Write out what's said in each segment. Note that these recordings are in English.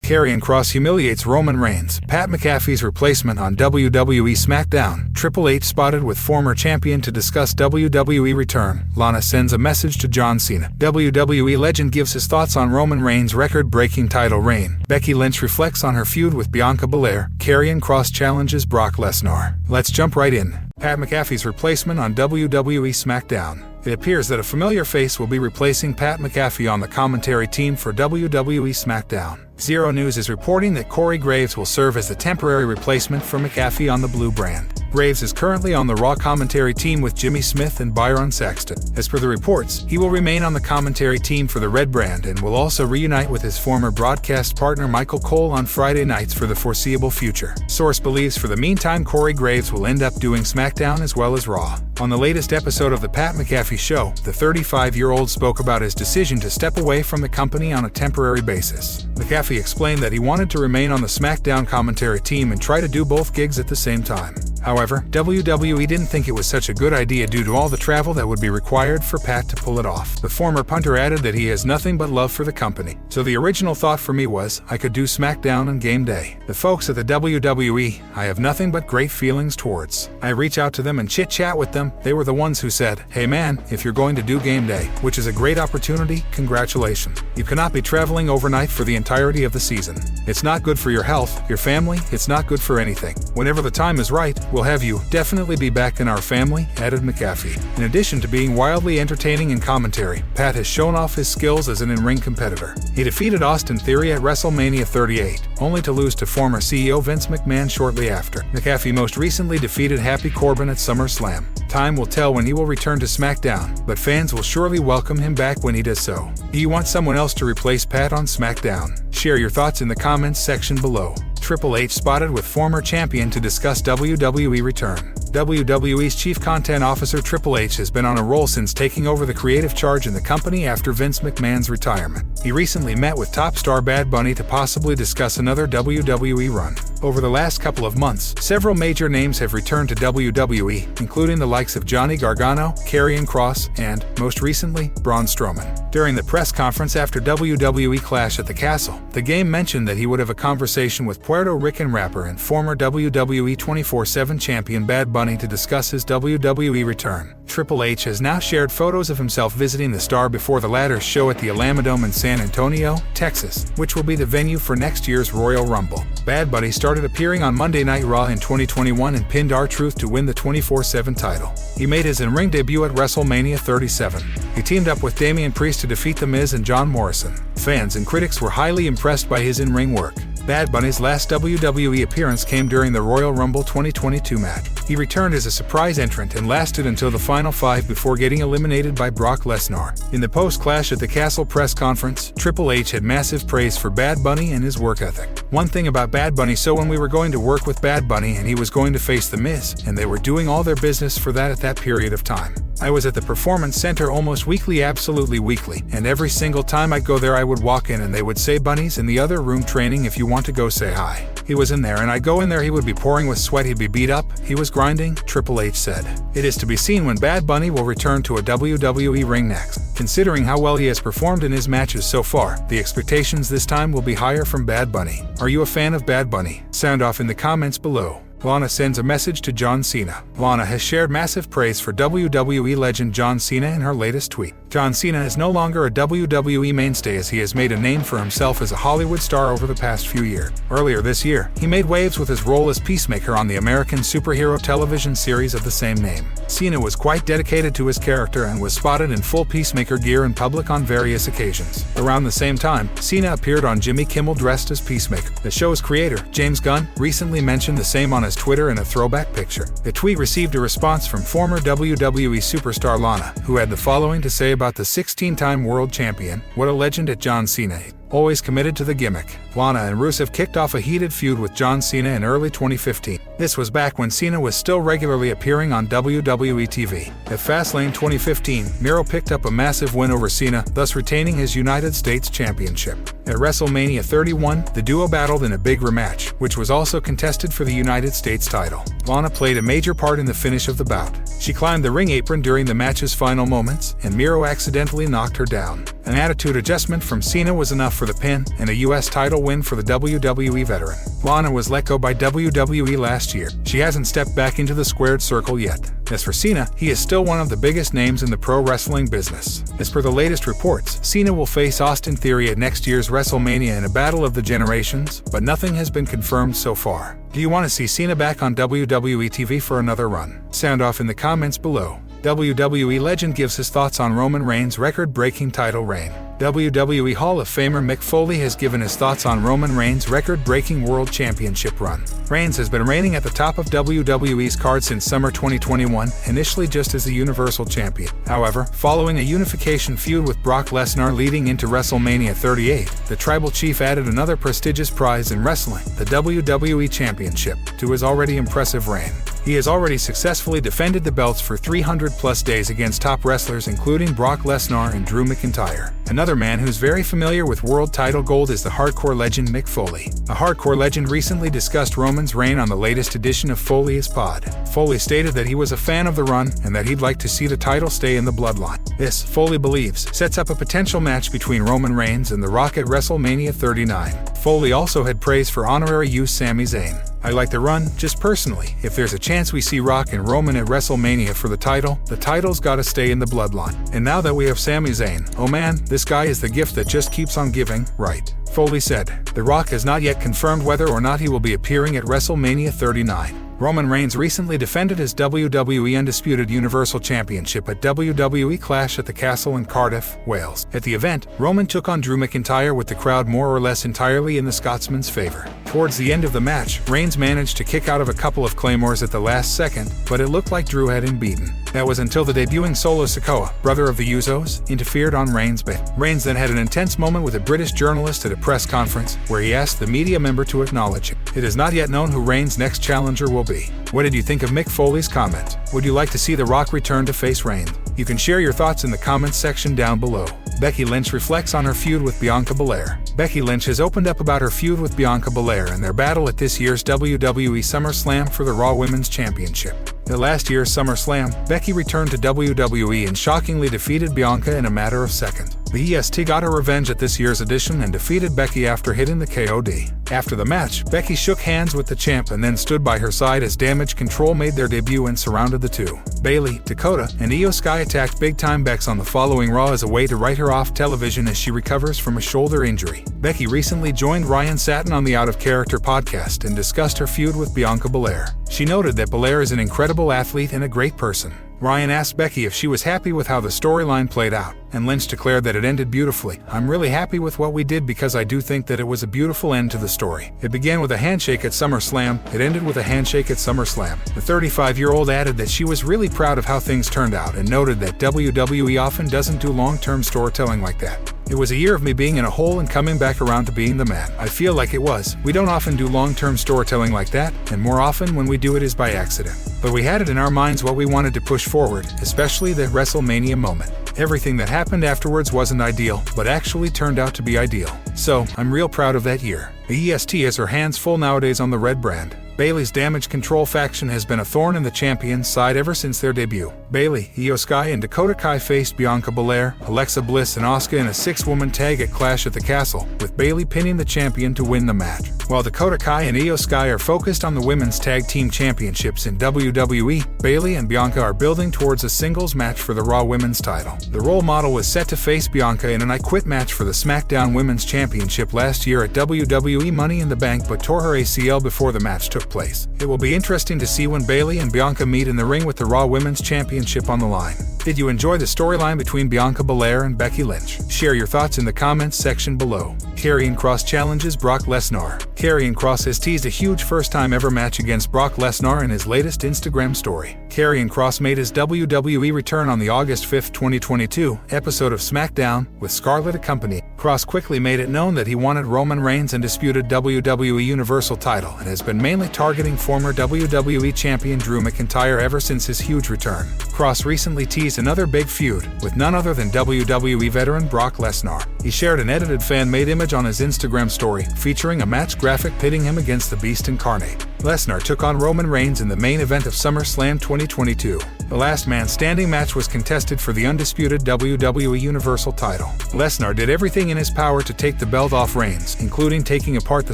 Karrion Kross humiliates Roman Reigns. Pat McAfee's replacement on WWE SmackDown. Triple H spotted with former champion to discuss WWE return. Lana sends a message to John Cena. WWE legend gives his thoughts on Roman Reigns' record-breaking title reign. Becky Lynch reflects on her feud with Bianca Belair. Karrion Kross challenges Brock Lesnar. Let's jump right in. Pat McAfee's replacement on WWE SmackDown. It appears that a familiar face will be replacing Pat McAfee on the commentary team for WWE SmackDown. Zero News is reporting that Corey Graves will serve as the temporary replacement for McAfee on the Blue brand. Graves is currently on the Raw commentary team with Jimmy Smith and Byron Saxton. As per the reports, he will remain on the commentary team for the Red brand and will also reunite with his former broadcast partner Michael Cole on Friday nights for the foreseeable future. Source believes for the meantime Corey Graves will end up doing SmackDown as well as Raw. On the latest episode of the Pat McAfee Show, the 35-year-old spoke about his decision to step away from the company on a temporary basis. McAfee explained that he wanted to remain on the SmackDown commentary team and try to do both gigs at the same time. However, WWE didn't think it was such a good idea due to all the travel that would be required for Pat to pull it off. The former punter added that he has nothing but love for the company. So the original thought for me was, I could do SmackDown on game day. The folks at the WWE, I have nothing but great feelings towards. I reach out to them and chit-chat with them. They were the ones who said, hey man, if you're going to do game day, which is a great opportunity, congratulations. You cannot be traveling overnight for the entirety of the season. It's not good for your health, your family, it's not good for anything. Whenever the time is right, we'll have you definitely be back in our family, added McAfee. In addition to being wildly entertaining in commentary, Pat has shown off his skills as an in-ring competitor. He defeated Austin Theory at WrestleMania 38, only to lose to former CEO Vince McMahon shortly after. McAfee most recently defeated Happy Corbin at SummerSlam. Time will tell when he will return to SmackDown, but fans will surely welcome him back when he does so. Do you want someone else to replace Pat on SmackDown? Share your thoughts in the comments section below. Triple H spotted with former champion to discuss WWE return. WWE's Chief Content Officer Triple H has been on a roll since taking over the creative charge in the company after Vince McMahon's retirement. He recently met with top star Bad Bunny to possibly discuss another WWE run. Over the last couple of months, several major names have returned to WWE, including the likes of Johnny Gargano, Karrion Kross, and, most recently, Braun Strowman. During the press conference after WWE Clash at the Castle, the game mentioned that he would have a conversation with Puerto Rican rapper and former WWE 24/7 champion Bad Bunny to discuss his WWE return. Triple H has now shared photos of himself visiting the star before the latter's show at the Alamodome in San Antonio, Texas, which will be the venue for next year's Royal Rumble. Bad Bunny started appearing on Monday Night Raw in 2021 and pinned R-Truth to win the 24/7 title. He made his in-ring debut at WrestleMania 37. He teamed up with Damian Priest to defeat The Miz and John Morrison. Fans and critics were highly impressed by his in-ring work. Bad Bunny's last WWE appearance came during the Royal Rumble 2022 match. He returned as a surprise entrant and lasted until the final 5 before getting eliminated by Brock Lesnar. In the post-Clash at the Castle press conference, Triple H had massive praise for Bad Bunny and his work ethic. One thing about Bad Bunny, so when we were going to work with Bad Bunny and he was going to face The Miz, and they were doing all their business for that at that period of time. I was at the Performance Center almost weekly, absolutely weekly, and every single time I'd go there I would walk in and they would say, Bunny's in the other room training if you want to go say hi. He was in there and I'd go in there, he would be pouring with sweat, he'd be beat up, he was grinding, Triple H said. It is to be seen when Bad Bunny will return to a WWE ring next. Considering how well he has performed in his matches so far, the expectations this time will be higher from Bad Bunny. Are you a fan of Bad Bunny? Sound off in the comments below. Lana sends a message to John Cena. Lana has shared massive praise for WWE legend John Cena in her latest tweet. John Cena is no longer a WWE mainstay as he has made a name for himself as a Hollywood star over the past few years. Earlier this year, he made waves with his role as Peacemaker on the American superhero television series of the same name. Cena was quite dedicated to his character and was spotted in full Peacemaker gear in public on various occasions. Around the same time, Cena appeared on Jimmy Kimmel dressed as Peacemaker. The show's creator, James Gunn, recently mentioned the same on his Twitter in a throwback picture. The tweet received a response from former WWE superstar Lana, who had the following to say about the 16-time world champion: "What a legend at John Cena. Always committed to the gimmick." Lana and Rusev kicked off a heated feud with John Cena in early 2015. This was back when Cena was still regularly appearing on WWE TV. At Fastlane 2015, Miro picked up a massive win over Cena, thus retaining his United States Championship. At WrestleMania 31, the duo battled in a big rematch, which was also contested for the United States title. Lana played a major part in the finish of the bout. She climbed the ring apron during the match's final moments, and Miro accidentally knocked her down. An attitude adjustment from Cena was enough for the pin, and a US title win win for the WWE veteran. Lana was let go by WWE last year. She hasn't stepped back into the squared circle yet. As for Cena, he is still one of the biggest names in the pro wrestling business. As per the latest reports, Cena will face Austin Theory at next year's WrestleMania in a battle of the generations, but nothing has been confirmed so far. Do you want to see Cena back on WWE TV for another run? Sound off in the comments below. WWE legend gives his thoughts on Roman Reigns' record-breaking title reign. WWE Hall of Famer Mick Foley has given his thoughts on Roman Reigns' record-breaking World Championship run. Reigns has been reigning at the top of WWE's card since summer 2021, initially just as the Universal Champion. However, following a unification feud with Brock Lesnar leading into WrestleMania 38, the Tribal Chief added another prestigious prize in wrestling, the WWE Championship, to his already impressive reign. He has already successfully defended the belts for 300-plus days against top wrestlers including Brock Lesnar and Drew McIntyre. Another man who's very familiar with world title gold is the hardcore legend Mick Foley. A hardcore legend recently discussed Roman's reign on the latest edition of Foley's Pod. Foley stated that he was a fan of the run and that he'd like to see the title stay in the bloodline. This, Foley believes, sets up a potential match between Roman Reigns and The Rock at WrestleMania 39. Foley also had praise for honorary youth Sami Zayn. I like the run, just personally. If there's a chance we see Rock and Roman at WrestleMania for the title's gotta stay in the bloodline. And now that we have Sami Zayn, oh man, this guy is the gift that just keeps on giving, right? Foley said. The Rock has not yet confirmed whether or not he will be appearing at WrestleMania 39. Roman Reigns recently defended his WWE Undisputed Universal Championship at WWE Clash at the Castle in Cardiff, Wales. At the event, Roman took on Drew McIntyre with the crowd more or less entirely in the Scotsman's favor. Towards the end of the match, Reigns managed to kick out of a couple of claymores at the last second, but it looked like Drew had him beaten. That was until the debuting Solo Sikoa, brother of the Usos, interfered on Reigns' bet. Reigns then had an intense moment with a British journalist at a press conference, where he asked the media member to acknowledge him. It is not yet known who Reigns' next challenger will be. What did you think of Mick Foley's comment? Would you like to see The Rock return to face Reigns? You can share your thoughts in the comments section down below. Becky Lynch reflects on her feud with Bianca Belair. Becky Lynch has opened up about her feud with Bianca Belair and their battle at this year's WWE SummerSlam for the Raw Women's Championship. At last year's SummerSlam, Becky returned to WWE and shockingly defeated Bianca in a matter of seconds. The EST got her revenge at this year's edition and defeated Becky after hitting the KOD. After the match, Becky shook hands with the champ and then stood by her side as Damage Control made their debut and surrounded the two. Bayley, Dakota, and Io Sky attacked Big Time Bex on the following Raw as a way to write her off television as she recovers from a shoulder injury. Becky recently joined Ryan Satin on the Out of Character podcast and discussed her feud with Bianca Belair. She noted that Belair is an incredible athlete and a great person. Ryan asked Becky if she was happy with how the storyline played out, and Lynch declared that it ended beautifully. I'm really happy with what we did because I do think that it was a beautiful end to the story. It began with a handshake at SummerSlam, it ended with a handshake at SummerSlam. The 35-year-old added that she was really proud of how things turned out and noted that WWE often doesn't do long-term storytelling like that. It was a year of me being in a hole and coming back around to being the man. I feel like it was. We don't often do long-term storytelling like that, and more often when we do it is by accident. But we had it in our minds what we wanted to push forward, especially the WrestleMania moment. Everything that happened afterwards wasn't ideal, but actually turned out to be ideal. So, I'm real proud of that year. The EST has her hands full nowadays on the red brand. Bayley's Damage Control faction has been a thorn in the champion's side ever since their debut. Bayley, Io Sky, and Dakota Kai faced Bianca Belair, Alexa Bliss, and Asuka in a 6-woman tag at Clash at the Castle, with Bayley pinning the champion to win the match. While Dakota Kai and Io Sky are focused on the women's tag team championships in WWE, Bayley and Bianca are building towards a singles match for the Raw Women's title. The role model was set to face Bianca in an I Quit match for the SmackDown Women's Championship last year at WWE Money in the Bank, but tore her ACL before the match took place. It will be interesting to see when Bayley and Bianca meet in the ring with the Raw Women's Championship on the line. Did you enjoy the storyline between Bianca Belair and Becky Lynch? Share your thoughts in the comments section below. Karrion Kross challenges Brock Lesnar. Karrion Kross has teased a huge first-time ever match against Brock Lesnar in his latest Instagram story. Karrion Kross made his WWE return on the August 5, 2022 episode of SmackDown with Scarlett accompanying. Kross quickly made it known that he wanted Roman Reigns' undisputed WWE Universal title and has been mainly targeting former WWE Champion Drew McIntyre ever since his huge return. Kross recently teased another big feud with none other than WWE veteran Brock Lesnar. He shared an edited fan-made image on his Instagram story featuring a match graphic pitting him against the Beast Incarnate. Lesnar took on Roman Reigns in the main event of SummerSlam 2022 2022. The last man standing match was contested for the undisputed WWE Universal title. Lesnar did everything in his power to take the belt off Reigns, including taking apart the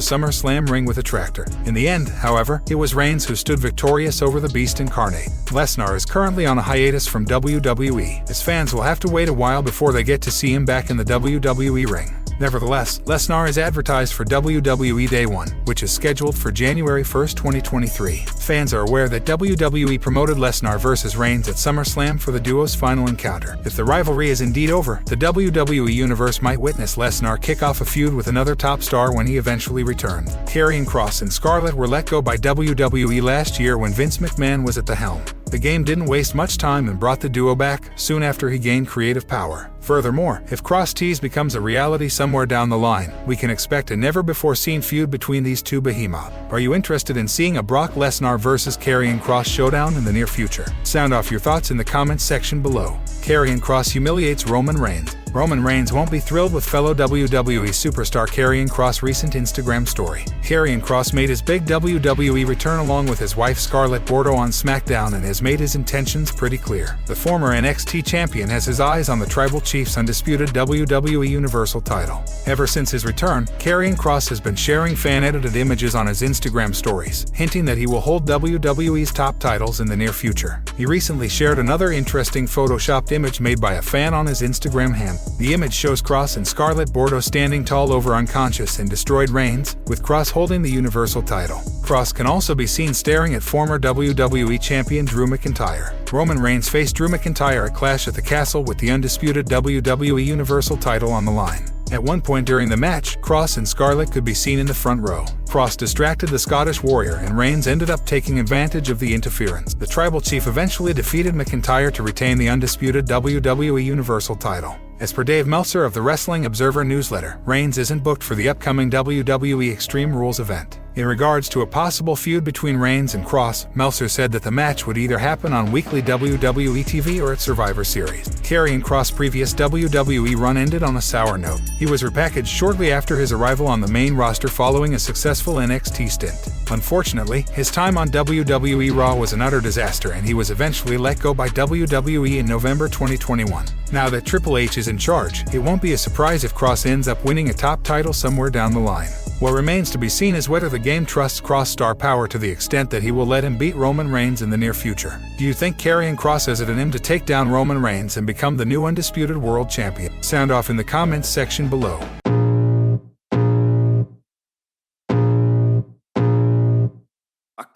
SummerSlam ring with a tractor. In the end, however, it was Reigns who stood victorious over the Beast incarnate. Lesnar is currently on a hiatus from WWE. His fans will have to wait a while before they get to see him back in the WWE ring. Nevertheless, Lesnar is advertised for WWE Day 1, which is scheduled for January 1, 2023. Fans are aware that WWE promoted Lesnar vs. Reigns at SummerSlam for the duo's final encounter. If the rivalry is indeed over, the WWE Universe might witness Lesnar kick off a feud with another top star when he eventually returned. Karrion, Kross, and Scarlett were let go by WWE last year when Vince McMahon was at the helm. The game didn't waste much time and brought the duo back soon after he gained creative power. Furthermore, if Kross Tease becomes a reality somewhere down the line, we can expect a never-before-seen feud between these two behemoths. Are you interested in seeing a Brock Lesnar vs. Karrion Kross showdown in the near future? Sound off your thoughts in the comments section below. Karrion Kross humiliates Roman Reigns. Roman Reigns won't be thrilled with fellow WWE superstar Karrion Kross' recent Instagram story. Karrion Kross made his big WWE return along with his wife Scarlett Bordeaux on SmackDown and has made his intentions pretty clear. The former NXT champion has his eyes on the Tribal Chief's undisputed WWE Universal title. Ever since his return, Karrion Kross has been sharing fan-edited images on his Instagram stories, hinting that he will hold WWE's top titles in the near future. He recently shared another interesting photoshopped image made by a fan on his Instagram handle. The image shows Kross and Scarlett Bordeaux standing tall over unconscious and destroyed Reigns, with Kross holding the Universal title. Kross can also be seen staring at former WWE champion Drew McIntyre. Roman Reigns faced Drew McIntyre at Clash at the Castle with the undisputed WWE Universal title on the line. At one point during the match, Kross and Scarlett could be seen in the front row. Kross distracted the Scottish Warrior and Reigns ended up taking advantage of the interference. The Tribal Chief eventually defeated McIntyre to retain the undisputed WWE Universal title. As per Dave Meltzer of the Wrestling Observer newsletter, Reigns isn't booked for the upcoming WWE Extreme Rules event. In regards to a possible feud between Reigns and Kross, Meltzer said that the match would either happen on weekly WWE TV or at Survivor Series. Karrion Kross' previous WWE run ended on a sour note. He was repackaged shortly after his arrival on the main roster following a successful NXT stint. Unfortunately, his time on WWE Raw was an utter disaster and he was eventually let go by WWE in November 2021. Now that Triple H is in charge, it won't be a surprise if Kross ends up winning a top title somewhere down the line. What remains to be seen is whether the game trusts Kross' star power to the extent that he will let him beat Roman Reigns in the near future. Do you think Karrion Kross has it in him to take down Roman Reigns and become the new undisputed world champion? Sound off in the comments section below.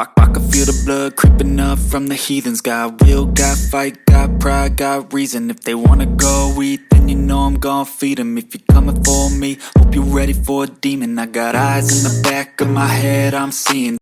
I can feel the blood creeping up from the heathens. Got will, got fight, got pride, got reason. If they wanna go eat, then you know I'm gon' feed them. If you're coming for me, hope you're ready for a demon. I got eyes in the back of my head, I'm seeing